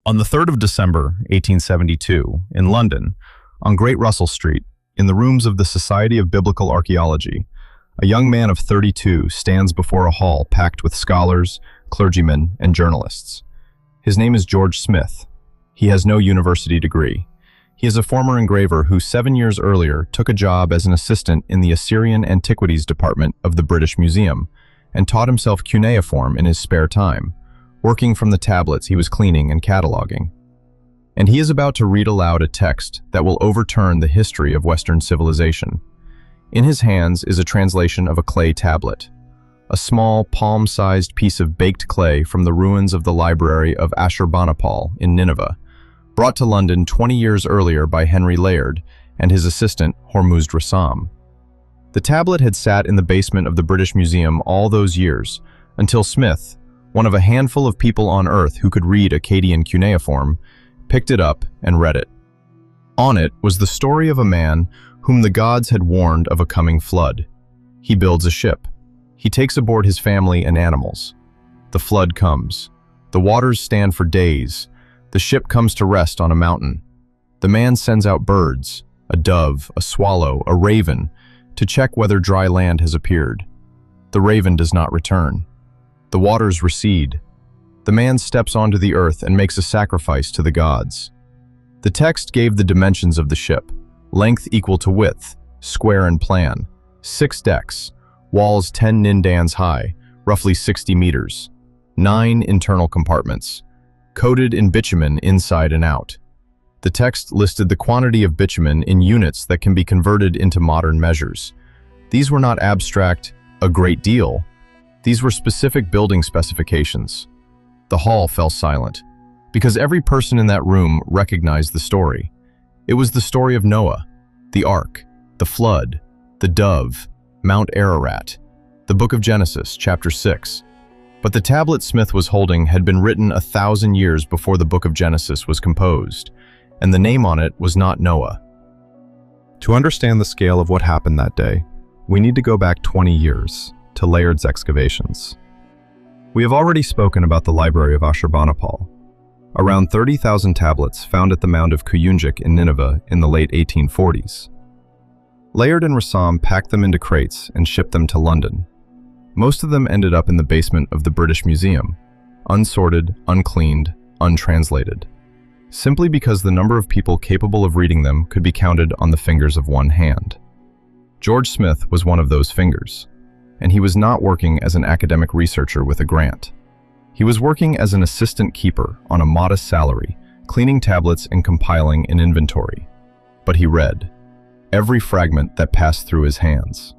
On the 3rd of December, 1872, in London, on Great Russell Street, in the rooms of the Society of Biblical Archaeology, a young man of 32 stands before a hall packed with scholars, clergymen, and journalists. His name is George Smith. He has no university degree. He is a former engraver who 7 years earlier took a job as an assistant in the Assyrian antiquities department of the British Museum and taught himself cuneiform in his spare time, working from the tablets he was cleaning and cataloging. And he is about to read aloud a text that will overturn the history of Western civilization. In his hands is a translation of a clay tablet, a small palm-sized piece of baked clay from the ruins of the library of Ashurbanipal in Nineveh, brought to London 20 years earlier by Henry Layard and his assistant Hormuzd Rassam. The tablet had sat in the basement of the British Museum all those years, until Smith, one of a handful of people on Earth who could read Akkadian cuneiform, picked it up and read it. On it was the story of a man whom the gods had warned of a coming flood. He builds a ship. He takes aboard his family and animals. The flood comes. The waters stand for days. The ship comes to rest on a mountain. The man sends out birds, a dove, a swallow, a raven, to check whether dry land has appeared. The raven does not return. The waters recede. The man steps onto the earth and makes a sacrifice to the gods. The text gave the dimensions of the ship: length equal to width, square in plan, 6 decks, walls 10 nindans high, roughly 60 meters, 9 internal compartments, coated in bitumen inside and out. The text listed the quantity of bitumen in units that can be converted into modern measures. These were not abstract, a great deal. These were specific building specifications. The hall fell silent, because every person in that room recognized the story. It was the story of Noah, the Ark, the flood, the dove, Mount Ararat, the book of Genesis, chapter 6. But the tablet Smith was holding had been written 1,000 years before the book of Genesis was composed, and the name on it was not Noah. To understand the scale of what happened that day, we need to go back 20 years, to Layard's excavations. We have already spoken about the library of Ashurbanipal. Around 30,000 tablets found at the mound of Kuyunjik in Nineveh in the late 1840s. Layard and Rassam packed them into crates and shipped them to London. Most of them ended up in the basement of the British Museum, unsorted, uncleaned, untranslated, simply because the number of people capable of reading them could be counted on the fingers of one hand. George Smith was one of those fingers, and he was not working as an academic researcher with a grant. He was working as an assistant keeper on a modest salary, cleaning tablets and compiling an inventory. But he read every fragment that passed through his hands.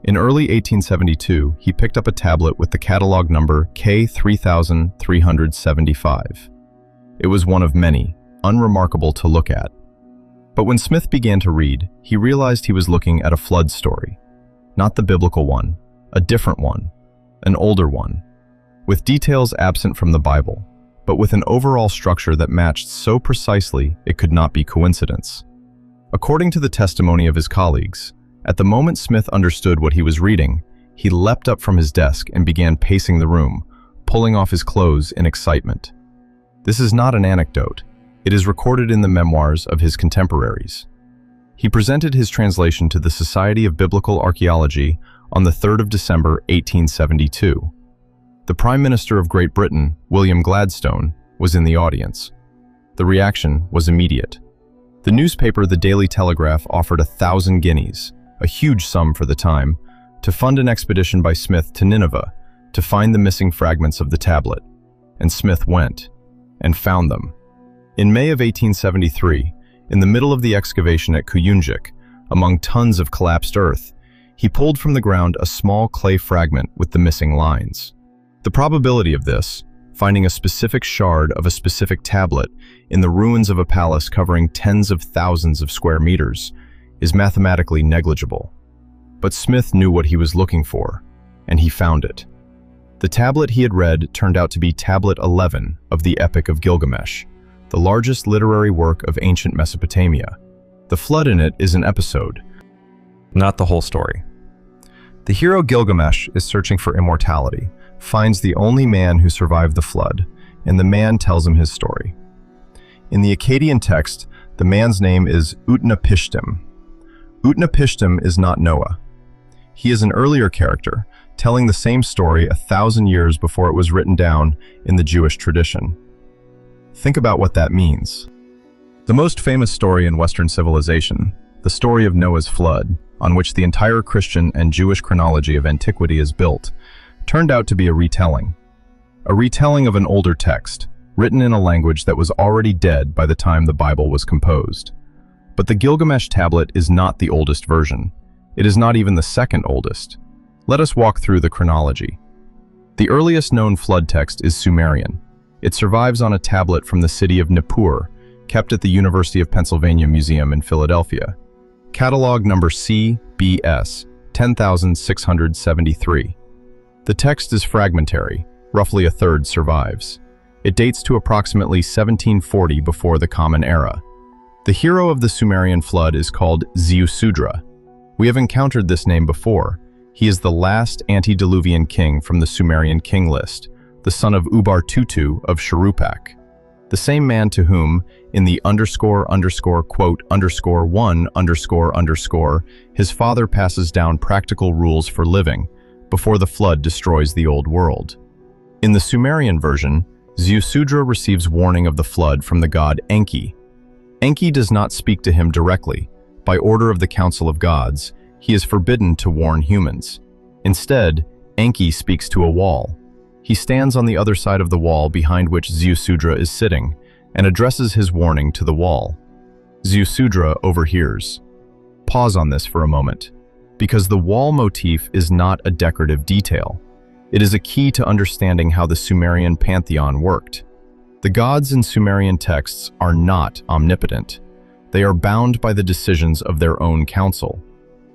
In early 1872, he picked up a tablet with the catalog number K3375. It was one of many, unremarkable to look at. But when Smith began to read, he realized he was looking at a flood story. Not the biblical one, a different one, an older one, with details absent from the Bible, but with an overall structure that matched so precisely it could not be coincidence. According to the testimony of his colleagues, at the moment Smith understood what he was reading, he leapt up from his desk and began pacing the room, pulling off his clothes in excitement. This is not an anecdote. It is recorded in the memoirs of his contemporaries. He presented his translation to the Society of Biblical Archaeology on the 3rd of December, 1872. The Prime Minister of Great Britain, William Gladstone, was in the audience. The reaction was immediate. The newspaper The Daily Telegraph offered 1,000 guineas, a huge sum for the time, to fund an expedition by Smith to Nineveh to find the missing fragments of the tablet. And Smith went and found them. In May of 1873, in the middle of the excavation at Kuyunjik, among tons of collapsed earth, he pulled from the ground a small clay fragment with the missing lines. The probability of this, finding a specific shard of a specific tablet in the ruins of a palace covering tens of thousands of square meters, is mathematically negligible. But Smith knew what he was looking for, and he found it. The tablet he had read turned out to be Tablet 11 of the Epic of Gilgamesh, the largest literary work of ancient Mesopotamia. The flood in it is an episode, not the whole story. The hero Gilgamesh is searching for immortality, finds the only man who survived the flood, and the man tells him his story. In the Akkadian text, the man's name is Utnapishtim. Utnapishtim is not Noah. He is an earlier character, telling the same story 1,000 years before it was written down in the Jewish tradition. Think about what that means. The most famous story in Western civilization, the story of Noah's flood, on which the entire Christian and Jewish chronology of antiquity is built, turned out to be a retelling. A retelling of an older text, written in a language that was already dead by the time the Bible was composed. But the Gilgamesh tablet is not the oldest version. It is not even the second oldest. Let us walk through the chronology. The earliest known flood text is Sumerian. It survives on a tablet from the city of Nippur, kept at the University of Pennsylvania Museum in Philadelphia. Catalog number CBS 10673. The text is fragmentary, roughly a third survives. It dates to approximately 1740 before the Common Era. The hero of the Sumerian flood is called Ziusudra. We have encountered this name before. He is the last antediluvian king from the Sumerian king list, the son of Ubar-Tutu of Shuruppak. The same man to whom, in the __quote_1__, his father passes down practical rules for living before the flood destroys the old world. In the Sumerian version, Ziusudra receives warning of the flood from the god Enki. Enki does not speak to him directly. By order of the Council of Gods, he is forbidden to warn humans. Instead, Enki speaks to a wall. He stands on the other side of the wall behind which Ziusudra is sitting and addresses his warning to the wall. Ziusudra overhears. Pause on this for a moment, because the wall motif is not a decorative detail. It is a key to understanding how the Sumerian pantheon worked. The gods in Sumerian texts are not omnipotent. They are bound by the decisions of their own council.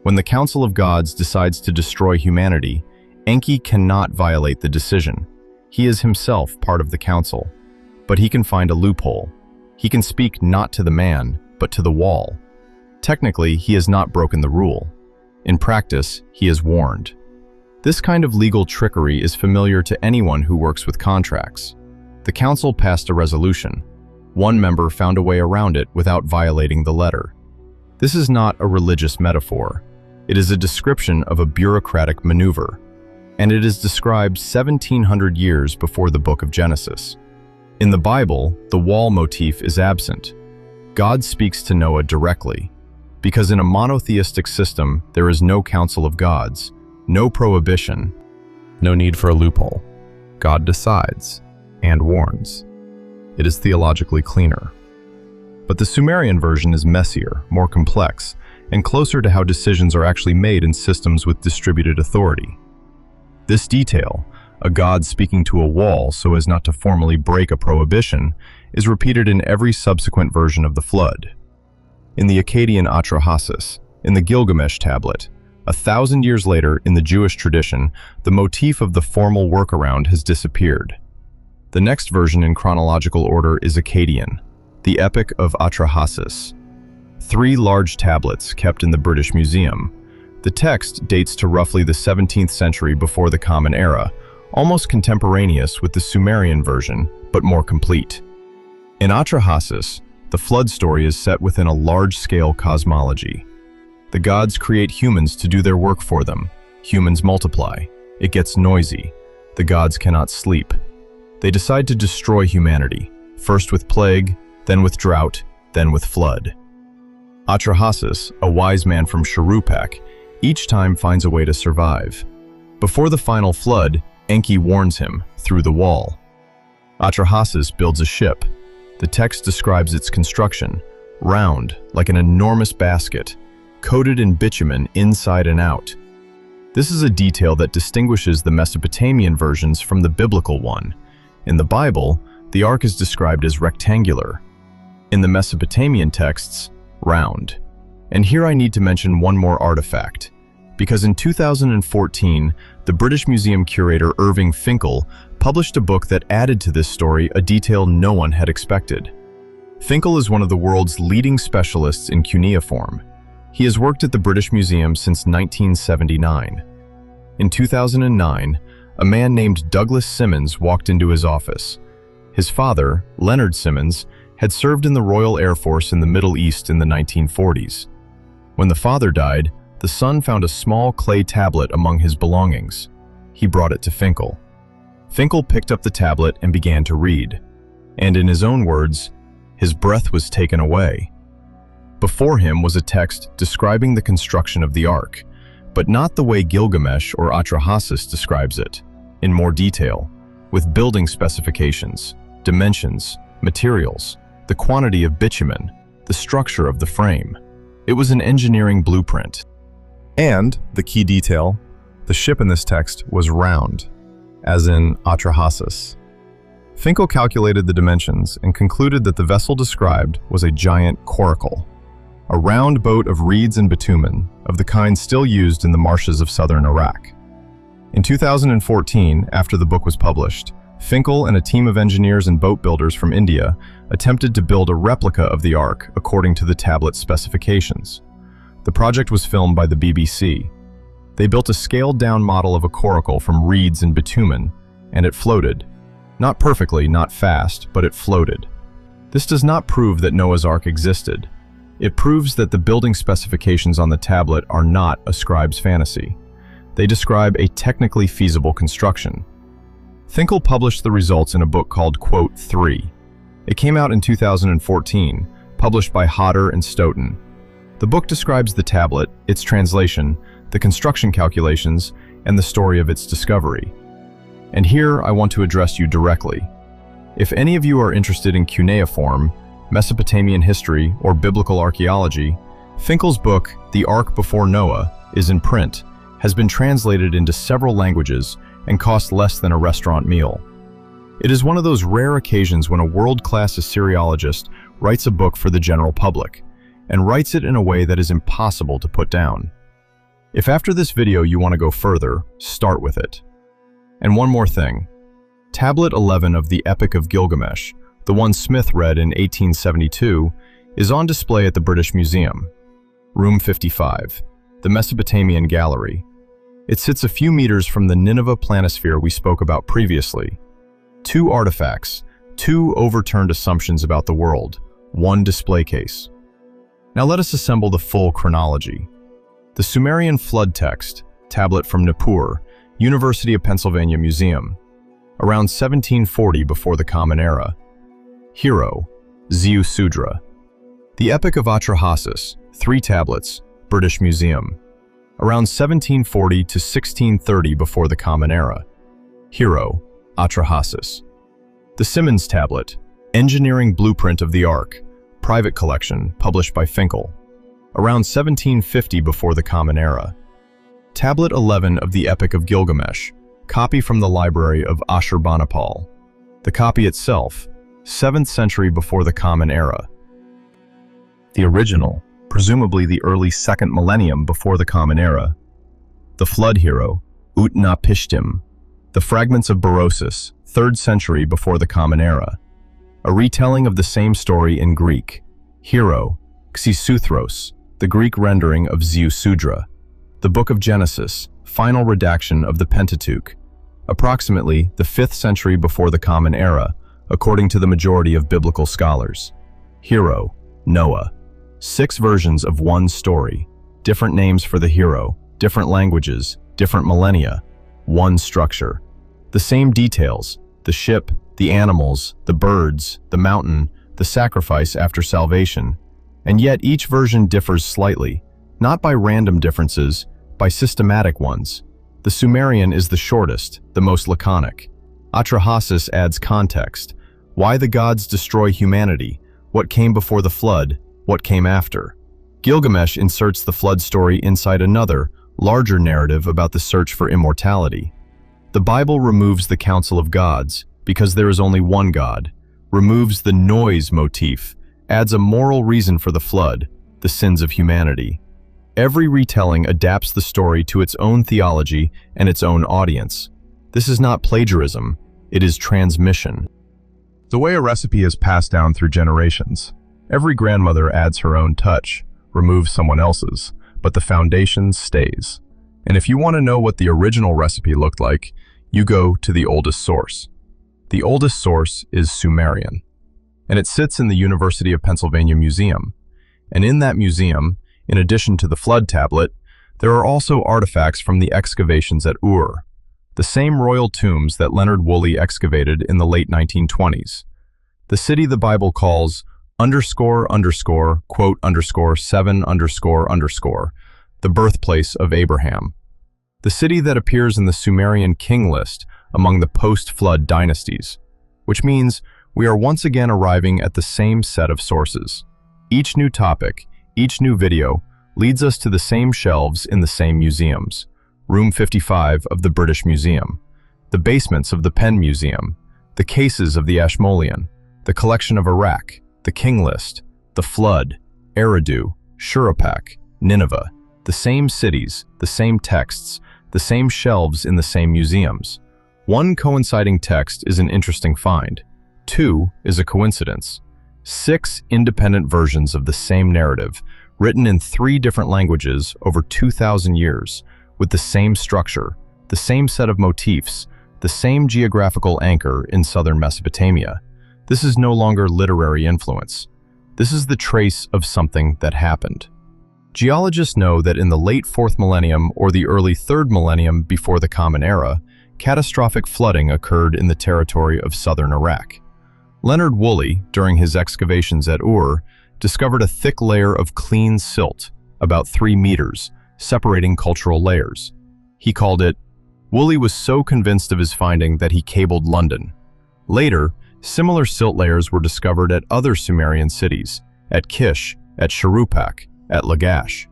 When the Council of Gods decides to destroy humanity, Enki cannot violate the decision. He is himself part of the council, but he can find a loophole. He can speak not to the man, but to the wall. Technically, he has not broken the rule. In practice, he is warned. This kind of legal trickery is familiar to anyone who works with contracts. The council passed a resolution. One member found a way around it without violating the letter. This is not a religious metaphor. It is a description of a bureaucratic maneuver, and it is described 1,700 years before the book of Genesis. In the Bible, the wall motif is absent. God speaks to Noah directly, because in a monotheistic system, there is no council of gods, no prohibition, no need for a loophole. God decides and warns. It is theologically cleaner. But the Sumerian version is messier, more complex, and closer to how decisions are actually made in systems with distributed authority. This detail, a god speaking to a wall so as not to formally break a prohibition, is repeated in every subsequent version of the flood. In the Akkadian Atrahasis, in the Gilgamesh tablet, 1,000 years later in the Jewish tradition, the motif of the formal workaround has disappeared. The next version in chronological order is Akkadian, the Epic of Atrahasis. 3 large tablets kept in the British Museum. The text dates to roughly the 17th century before the Common Era, almost contemporaneous with the Sumerian version, but more complete. In Atrahasis, the flood story is set within a large-scale cosmology. The gods create humans to do their work for them. Humans multiply. It gets noisy. The gods cannot sleep. They decide to destroy humanity, first with plague, then with drought, then with flood. Atrahasis, a wise man from Shuruppak, each time finds a way to survive. Before the final flood, Enki warns him through the wall. Atrahasis builds a ship. The text describes its construction, round, like an enormous basket, coated in bitumen inside and out. This is a detail that distinguishes the Mesopotamian versions from the biblical one. In the Bible, the ark is described as rectangular. In the Mesopotamian texts, round. And here I need to mention one more artifact, because in 2014, the British Museum curator Irving Finkel published a book that added to this story a detail no one had expected. Finkel is one of the world's leading specialists in cuneiform. He has worked at the British Museum since 1979. In 2009, a man named Douglas Simmons walked into his office. His father, Leonard Simmons, had served in the Royal Air Force in the Middle East in the 1940s. When the father died, the son found a small clay tablet among his belongings. He brought it to Finkel. Finkel picked up the tablet and began to read. And in his own words, his breath was taken away. Before him was a text describing the construction of the ark, but not the way Gilgamesh or Atrahasis describes it, in more detail, with building specifications, dimensions, materials, the quantity of bitumen, the structure of the frame. It was an engineering blueprint. And, the key detail, the ship in this text was round, as in Atrahasis. Finkel calculated the dimensions and concluded that the vessel described was a giant coracle, a round boat of reeds and bitumen, of the kind still used in the marshes of southern Iraq. In 2014, after the book was published, Finkel and a team of engineers and boat builders from India attempted to build a replica of the ark according to the tablet's specifications. The project was filmed by the BBC. They built a scaled-down model of a coracle from reeds and bitumen, and it floated. Not perfectly, not fast, but it floated. This does not prove that Noah's Ark existed. It proves that the building specifications on the tablet are not a scribe's fantasy. They describe a technically feasible construction. Finkel published the results in a book called, quote, 3. It came out in 2014, published by Hodder and Stoughton. The book describes the tablet, its translation, the construction calculations, and the story of its discovery. And here I want to address you directly. If any of you are interested in cuneiform, Mesopotamian history, or biblical archaeology, Finkel's book, The Ark Before Noah, is in print, has been translated into several languages, and costs less than a restaurant meal. It is one of those rare occasions when a world-class Assyriologist writes a book for the general public, and writes it in a way that is impossible to put down. If after this video you want to go further, start with it. And one more thing. Tablet 11 of the Epic of Gilgamesh, the one Smith read in 1872, is on display at the British Museum. Room 55, the Mesopotamian Gallery. It sits a few meters from the Nineveh planisphere we spoke about previously. 2 artifacts, 2 overturned assumptions about the world, 1 display case. Now let us assemble the full chronology. The Sumerian flood text, tablet from Nippur, University of Pennsylvania Museum, around 1740 before the Common Era. Hero, Ziusudra. The Epic of Atrahasis, 3 tablets, British Museum, around 1740 to 1630 before the Common Era. Hero, Atrahasis. The Simmons Tablet, Engineering Blueprint of the Ark, private collection, published by Finkel, around 1750 before the Common Era. Tablet 11 of the Epic of Gilgamesh, copy from the library of Ashurbanipal. The copy itself, 7th century before the Common Era. The original, presumably the early 2nd millennium before the Common Era. The Flood Hero, Utnapishtim. The fragments of Berosus, 3rd century before the Common Era. A retelling of the same story in Greek. Hero, Xisuthros, the Greek rendering of Ziusudra. The Book of Genesis, final redaction of the Pentateuch. Approximately the 5th century before the Common Era, according to the majority of biblical scholars. Hero, Noah. 6 versions of one story, different names for the hero, different languages, different millennia, one structure. The same details, the ship, the animals, the birds, the mountain, the sacrifice after salvation, and yet each version differs slightly, not by random differences, by systematic ones. The Sumerian is the shortest, the most laconic. Atrahasis adds context. Why the gods destroy humanity, what came before the flood, what came after. Gilgamesh inserts the flood story inside another, larger narrative about the search for immortality. The Bible removes the council of gods, because there is only one God, removes the noise motif, adds a moral reason for the flood, the sins of humanity. Every retelling adapts the story to its own theology and its own audience. This is not plagiarism, it is transmission. The way a recipe is passed down through generations. Every grandmother adds her own touch, removes someone else's, but the foundation stays. And if you want to know what the original recipe looked like, you go to the oldest source. The oldest source is Sumerian. and it sits in the University of Pennsylvania Museum. And in that museum, in addition to the flood tablet, there are also artifacts from the excavations at Ur, the same royal tombs that Leonard Woolley excavated in the late 1920s. The city the Bible calls quote _7 __, the birthplace of Abraham. The city that appears in the Sumerian king list among the post-flood dynasties, which means we are once again arriving at the same set of sources. Each new topic, each new video, leads us to the same shelves in the same museums. Room 55 of the British Museum, the basements of the Penn Museum, the cases of the Ashmolean, the collection of Iraq, the King List, the Flood, Eridu, Shuruppak, Nineveh, the same cities, the same texts, the same shelves in the same museums. One coinciding text is an interesting find. Two is a coincidence. 6 independent versions of the same narrative, written in 3 different languages over 2,000 years, with the same structure, the same set of motifs, the same geographical anchor in southern Mesopotamia. This is no longer literary influence. This is the trace of something that happened. Geologists know that in the late 4th millennium or the early 3rd millennium before the Common Era, catastrophic flooding occurred in the territory of southern Iraq. Leonard Woolley, during his excavations at Ur, discovered a thick layer of clean silt, about 3 meters, separating cultural layers. He called it. Woolley was so convinced of his finding that he cabled London. Later, similar silt layers were discovered at other Sumerian cities, at Kish, at Shuruppak, at Lagash.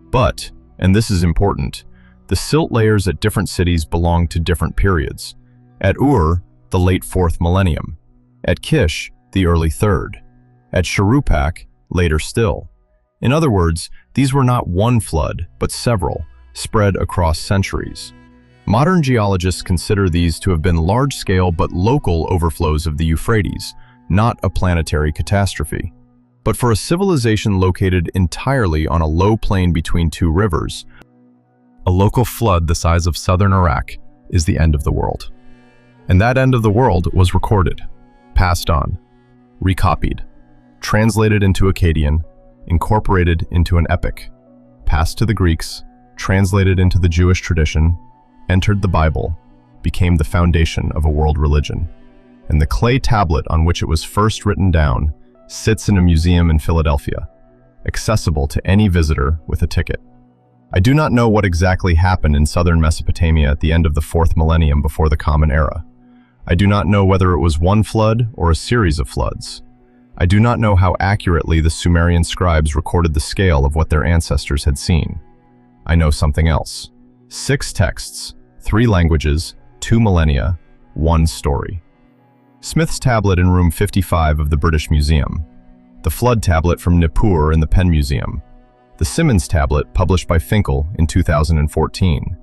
But, and this is important, the silt layers at different cities belong to different periods. At Ur, the late 4th millennium. At Kish, the early 3rd. At Shuruppak, later still. In other words, these were not one flood, but several, spread across centuries. Modern geologists consider these to have been large-scale but local overflows of the Euphrates, not a planetary catastrophe. But for a civilization located entirely on a low plain between 2 rivers, a local flood the size of southern Iraq is the end of the world. And that end of the world was recorded, passed on, recopied, translated into Akkadian, incorporated into an epic, passed to the Greeks, translated into the Jewish tradition, entered the Bible, became the foundation of a world religion. And the clay tablet on which it was first written down sits in a museum in Philadelphia, accessible to any visitor with a ticket. I do not know what exactly happened in southern Mesopotamia at the end of the 4th millennium before the Common Era. I do not know whether it was one flood or a series of floods. I do not know how accurately the Sumerian scribes recorded the scale of what their ancestors had seen. I know something else. 6 texts, 3 languages, 2 millennia, 1 story. Smith's tablet in room 55 of the British Museum. The flood tablet from Nippur in the Penn Museum. The Simmons tablet published by Finkel in 2014.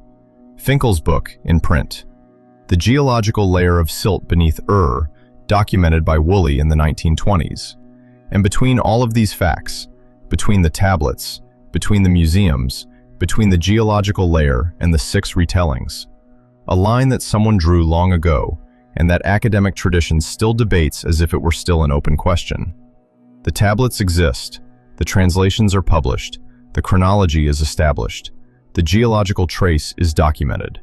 Finkel's book in print. The geological layer of silt beneath Ur, documented by Woolley in the 1920s. And between all of these facts, between the tablets, between the museums, between the geological layer and the 6 retellings, a line that someone drew long ago and that academic tradition still debates as if it were still an open question. The tablets exist, the translations are published, the chronology is established, the geological trace is documented.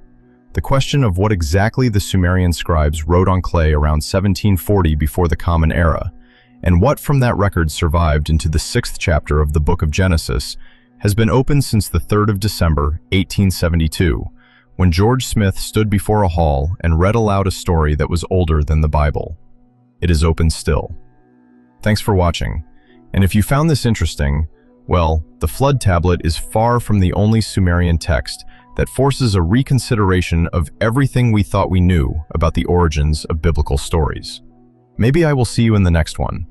The question of what exactly the Sumerian scribes wrote on clay around 1740 before the Common Era, and what from that record survived into the 6th chapter of the Book of Genesis, has been open since the 3rd of December, 1872, when George Smith stood before a hall and read aloud a story that was older than the Bible. It is open still. Thanks for watching, and if you found this interesting, well, the flood tablet is far from the only Sumerian text that forces a reconsideration of everything we thought we knew about the origins of biblical stories. Maybe I will see you in the next one.